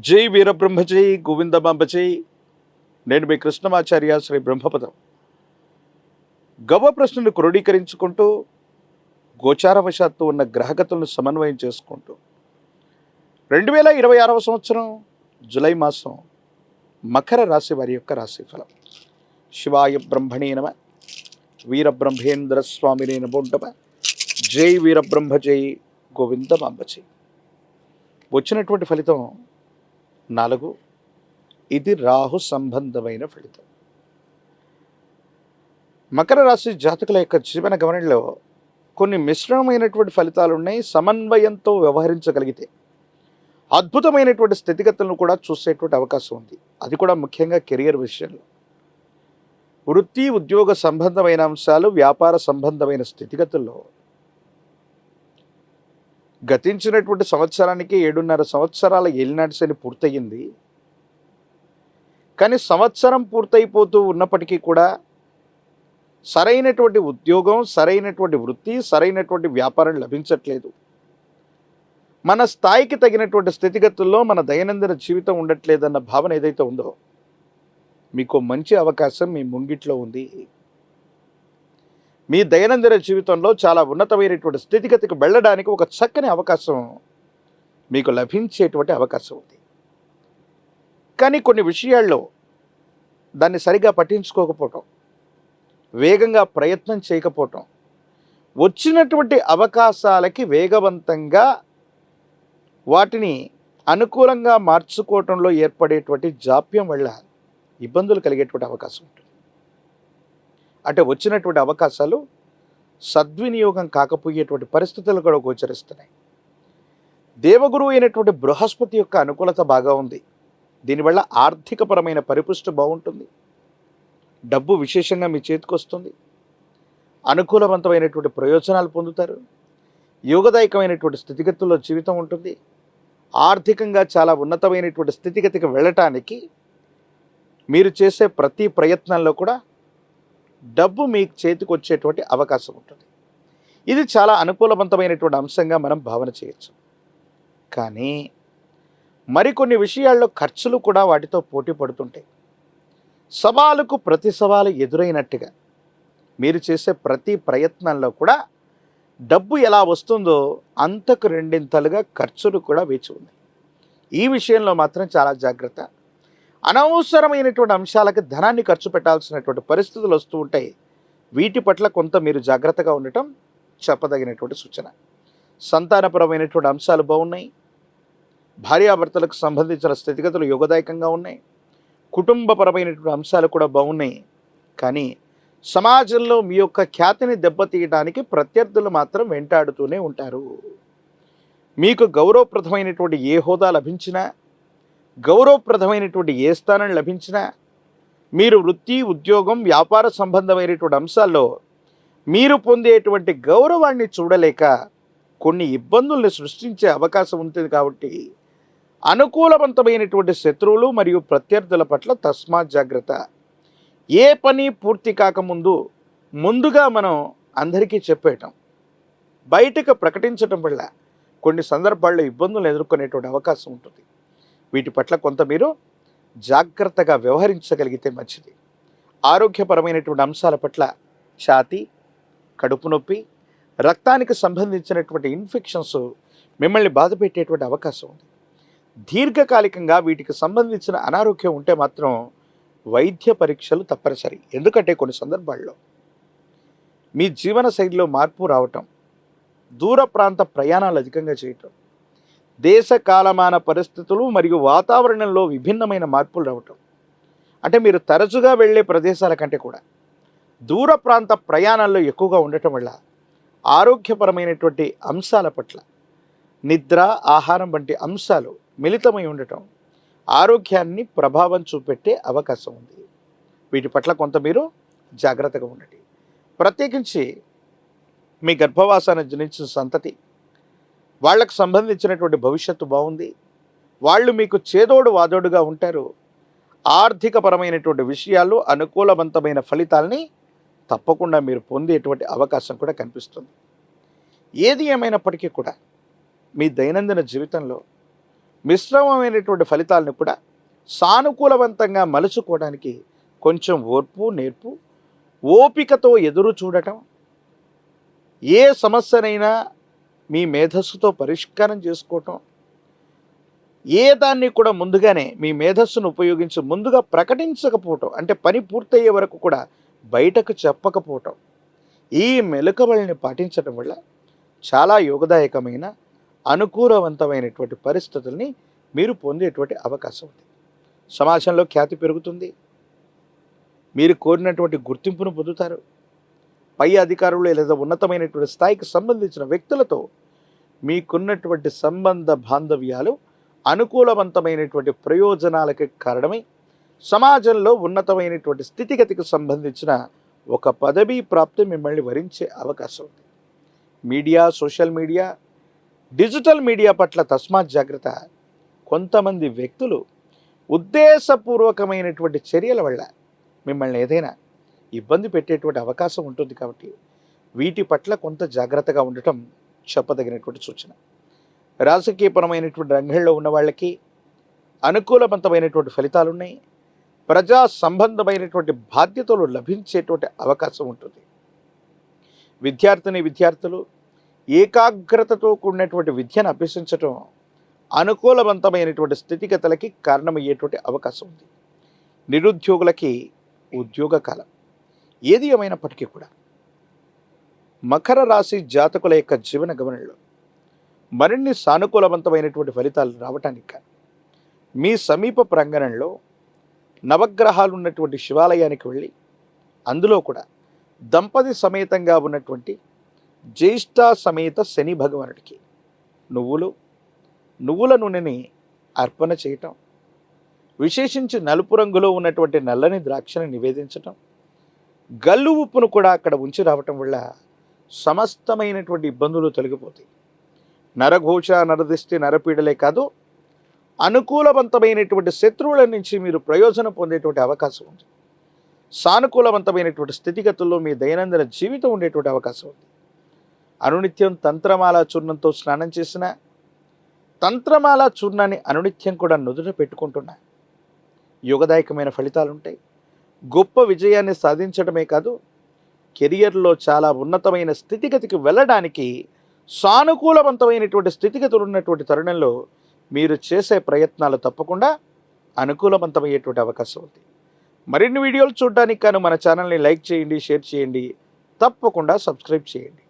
జై వీరబ్రహ్మ జై గోవిందమాంబ జై. నేను మీ కృష్ణమాచార్య శ్రీ బ్రహ్మపదం. గవ ప్రశ్నను క్రోడీకరించుకుంటూ గోచారవశాత్తు ఉన్న గ్రహగతులను సమన్వయం చేసుకుంటూ 2026 సంవత్సరం జులై మాసం మకర రాశి వారి యొక్క రాశిఫలం. శివాయ బ్రహ్మణే నమ, వీరబ్రహ్మేంద్ర స్వామినే నమోంటమ. జై వీరబ్రహ్మ జై గోవిందమాంబ జై. వచ్చినటువంటి ఫలితం 4. ఇది రాహు సంబంధమైన ఫలితం. మకర రాశి జాతకుల యొక్క జీవన గమనంలో కొన్ని మిశ్రమమైనటువంటి ఫలితాలు ఉన్నాయి. సమన్వయంతో వ్యవహరించగలిగితే అద్భుతమైనటువంటి స్థితిగతులను కూడా చూసేటువంటి అవకాశం ఉంది. అది కూడా ముఖ్యంగా కెరియర్ విషయంలో, వృత్తి ఉద్యోగ సంబంధమైన అంశాలు, వ్యాపార సంబంధమైన స్థితిగతుల్లో గతించినటువంటి సంవత్సరానికి 7.5 సంవత్సరాల ఏలినాటి శని పూర్తయింది. కానీ సంవత్సరం పూర్తయిపోతూ ఉన్నప్పటికీ కూడా సరైనటువంటి ఉద్యోగం, సరైనటువంటి వృత్తి, సరైనటువంటి వ్యాపారం లభించట్లేదు. మన స్థాయికి తగినటువంటి స్థితిగతుల్లో మన దైనందిన జీవితం ఉండట్లేదన్న భావన ఏదైతే ఉందో, మీకు మంచి అవకాశం మీ ముంగిట్లో ఉంది. మీ దైనందిన జీవితంలో చాలా ఉన్నతమైనటువంటి స్థితిగతికి వెళ్ళడానికి ఒక చక్కని అవకాశం మీకు లభించేటువంటి అవకాశం ఉంది. కానీ కొన్ని విషయాల్లో దాన్ని సరిగా పట్టించుకోకపోవటం, వేగంగా ప్రయత్నం చేయకపోవటం, వచ్చినటువంటి అవకాశాలకి వేగవంతంగా వాటిని అనుకూలంగా మార్చుకోవటంలో ఏర్పడేటువంటి జాప్యం వల్ల ఇబ్బందులు కలిగేటువంటి అవకాశం ఉంటుంది. అంటే వచ్చినటువంటి అవకాశాలు సద్వినియోగం కాకపోయేటువంటి పరిస్థితులు కూడా గోచరిస్తున్నాయి. దేవగురువు అయినటువంటి బృహస్పతి యొక్క అనుకూలత బాగా ఉంది. దీనివల్ల ఆర్థికపరమైన పరిపుష్టి బాగుంటుంది. డబ్బు విశేషంగా మీ చేతికి వస్తుంది. అనుకూలవంతమైనటువంటి ప్రయోజనాలు పొందుతారు. యోగదాయకమైనటువంటి స్థితిగతుల్లో జీవితం ఉంటుంది. ఆర్థికంగా చాలా ఉన్నతమైనటువంటి స్థితిగతికి వెళ్ళటానికి మీరు చేసే ప్రతి ప్రయత్నంలో కూడా డబ్బు మీ చేతికి వచ్చేటువంటి అవకాశం ఉంటుంది. ఇది చాలా అనుకూలవంతమైనటువంటి అంశంగా మనం భావన చేయొచ్చు. కానీ మరికొన్ని విషయాల్లో ఖర్చులు కూడా వాటితో పోటీ పడుతుంటాయి. సవాలుకు ప్రతి సవాలు ఎదురైనట్టుగా మీరు చేసే ప్రతి ప్రయత్నంలో కూడా డబ్బు ఎలా వస్తుందో అంతకు రెండింతలుగా ఖర్చులు కూడా వేచి ఉన్నాయి. ఈ విషయంలో మాత్రం చాలా జాగ్రత్త. అనవసరమైనటువంటి అంశాలకు ధనాన్ని ఖర్చు పెట్టాల్సినటువంటి పరిస్థితులు వస్తూ ఉంటాయి. వీటి పట్ల కొంత మీరు జాగ్రత్తగా ఉండటం చెప్పదగినటువంటి సూచన. సంతానపరమైనటువంటి అంశాలు బాగున్నాయి. భార్యాభర్తలకు సంబంధించిన స్థితిగతులు యోగదాయకంగా ఉన్నాయి. కుటుంబపరమైనటువంటి అంశాలు కూడా బాగున్నాయి. కానీ సమాజంలో మీ యొక్క ఖ్యాతిని దెబ్బతీయడానికి ప్రత్యర్థులు మాత్రం వెంటాడుతూనే ఉంటారు. మీకు గౌరవప్రదమైనటువంటి ఏ హోదా లభించినా, గౌరవప్రదమైనటువంటి ఏ స్థానం లభించినా, మీరు వృత్తి ఉద్యోగం వ్యాపార సంబంధమైనటువంటి అంశాల్లో మీరు పొందేటువంటి గౌరవాన్ని చూడలేక కొన్ని ఇబ్బందుల్ని సృష్టించే అవకాశం ఉంటుంది. కాబట్టి అనుకూలవంతమైనటువంటి శత్రువులు మరియు ప్రత్యర్థుల పట్ల తస్మాత్ జాగ్రత్త. ఏ పని పూర్తి కాకముందు ముందుగా మనం అందరికీ చెప్పేయటం, బయటకు ప్రకటించటం వల్ల కొన్ని సందర్భాల్లో ఇబ్బందులు ఎదుర్కొనేటువంటి అవకాశం ఉంటుంది. వీటి పట్ల కొంత మీరు జాగ్రత్తగా వ్యవహరించగలిగితే మంచిది. ఆరోగ్యపరమైనటువంటి అంశాల పట్ల ఛాతీ, కడుపు నొప్పి, రక్తానికి సంబంధించినటువంటి ఇన్ఫెక్షన్స్ మిమ్మల్ని బాధ పెట్టేటువంటి అవకాశం ఉంది. దీర్ఘకాలికంగా వీటికి సంబంధించిన అనారోగ్యం ఉంటే మాత్రం వైద్య పరీక్షలు తప్పనిసరి. ఎందుకంటే కొన్ని సందర్భాల్లో మీ జీవన శైలిలో మార్పు రావటం, దూర ప్రాంత ప్రయాణాలు అధికంగా చేయటం, దేశ కాలమాన పరిస్థితులు మరియు వాతావరణంలో విభిన్నమైన మార్పులు రావటం, అంటే మీరు తరచుగా వెళ్ళే ప్రదేశాల కంటే కూడా దూర ప్రాంత ప్రయాణాల్లో ఎక్కువగా ఉండటం వల్ల ఆరోగ్యపరమైనటువంటి అంశాల పట్ల నిద్ర, ఆహారం వంటి అంశాలు మిళితమై ఉండటం ఆరోగ్యాన్ని ప్రభావం చూపెట్టే అవకాశం ఉంది. వీటి పట్ల కొంత మీరు జాగ్రత్తగా ఉండండి. ప్రత్యేకించి మీ గర్భవాసాన్ని జనించిన సంతతి, వాళ్ళకు సంబంధించినటువంటి భవిష్యత్తు బాగుంది. వాళ్ళు మీకు చేదోడు వాదోడుగా ఉంటారు. ఆర్థికపరమైనటువంటి విషయాల్లో అనుకూలవంతమైన ఫలితాలని తప్పకుండా మీరు పొందేటువంటి అవకాశం కూడా కనిపిస్తుంది. ఏది ఏమైనప్పటికీ కూడా మీ దైనందిన జీవితంలో మిశ్రమమైనటువంటి ఫలితాలను కూడా సానుకూలవంతంగా మలుచుకోవడానికి కొంచెం ఓర్పు నేర్పు ఓపికతో ఎదురు చూడటం, ఏ సమస్యనైనా మీ మేధస్సుతో పరిష్కారం చేసుకోవటం, ఏ దాన్ని కూడా ముందుగానే మీ మేధస్సును ఉపయోగించి ముందుగా ప్రకటించకపోవటం, అంటే పని పూర్తయ్యే వరకు కూడా బయటకు చెప్పకపోవటం, ఈ మెలకువల్ని పాటించడం వల్ల చాలా యోగదాయకమైన అనుకూలవంతమైనటువంటి పరిస్థితుల్ని మీరు పొందేటువంటి అవకాశం ఉంది. సమాజంలో ఖ్యాతి పెరుగుతుంది, మీరు కోరినటువంటి గుర్తింపును పొందుతారు. పై అధికారులు లేదా ఉన్నతమైనటువంటి స్థాయికి సంబంధించిన వ్యక్తులతో మీకున్నటువంటి సంబంధ బాంధవ్యాలు అనుకూలవంతమైనటువంటి ప్రయోజనాలకి కారణమై సమాజంలో ఉన్నతమైనటువంటి స్థితిగతికి సంబంధించిన ఒక పదవీ ప్రాప్తి మిమ్మల్ని వరించే అవకాశం ఉంది. Media, social media, digital media పట్ల తస్మాత్ జాగ్రత్త. కొంతమంది వ్యక్తులు ఉద్దేశపూర్వకమైనటువంటి చర్యల వల్ల మిమ్మల్ని ఏదైనా ఇబ్బంది పెట్టేటువంటి అవకాశం ఉంటుంది. కాబట్టి వీటి పట్ల కొంత జాగ్రత్తగా ఉండటం చెప్పదగినటువంటి సూచన. రాజకీయపరమైనటువంటి రంగంలో ఉన్న వాళ్ళకి అనుకూలవంతమైనటువంటి ఫలితాలు ఉన్నాయి. ప్రజా సంబంధమైనటువంటి బాధ్యతలు లభించేటువంటి అవకాశం ఉంటుంది. విద్యార్థులు ఏకాగ్రతతో కూడినటువంటి విద్యను అభ్యసించటం అనుకూలవంతమైనటువంటి స్థితిగతులకి కారణమయ్యేటువంటి అవకాశం ఉంది. నిరుద్యోగులకి ఉద్యోగ కాలం. ఏది ఏమైనప్పటికీ కూడా మకర రాశి జాతకుల యొక్క జీవన గమనంలో మరిన్ని సానుకూలవంతమైనటువంటి ఫలితాలు రావటానికి మీ సమీప ప్రాంగణంలో నవగ్రహాలు ఉన్నటువంటి శివాలయానికి వెళ్ళి అందులో కూడా దంపతి సమేతంగా ఉన్నటువంటి జ్యేష్ఠ సమేత శని భగవానుడికి నువ్వుల నూనెని అర్పణ చేయటం, విశేషించి నలుపు రంగులో ఉన్నటువంటి నల్లని ద్రాక్షని నివేదించటం, గల్లు ఉప్పును కూడా అక్కడ ఉంచి రావటం వల్ల సమస్తమైనటువంటి ఇబ్బందులు తొలగిపోతాయి. నరఘోష, నరదిష్టి, నరపీడలే కాదు, అనుకూలవంతమైనటువంటి శత్రువుల నుంచి మీరు ప్రయోజనం పొందేటువంటి అవకాశం ఉంది. సానుకూలవంతమైనటువంటి స్థితిగతుల్లో మీ దైనందిన జీవితం ఉండేటువంటి అవకాశం ఉంది. అనునిత్యం తంత్రమాల చూర్ణంతో స్నానం చేసిన, తంత్రమాల చూర్ణాన్ని అనునిత్యం కూడా నుదుట పెట్టుకుంటున్నా యోగదాయకమైన ఫలితాలు ఉంటాయి. గొప్ప విజయాన్ని సాధించడమే కాదు, కెరియర్లో చాలా ఉన్నతమైన స్థితిగతికి వెళ్ళడానికి సానుకూలవంతమైనటువంటి స్థితిగతులు ఉన్నటువంటి తరుణంలో మీరు చేసే ప్రయత్నాలు తప్పకుండా అనుకూలవంతమయ్యేటువంటి అవకాశం ఉంది. మరిన్ని వీడియోలు చూడడానికి మన ఛానల్ని లైక్ చేయండి, షేర్ చేయండి, తప్పకుండా సబ్స్క్రైబ్ చేయండి.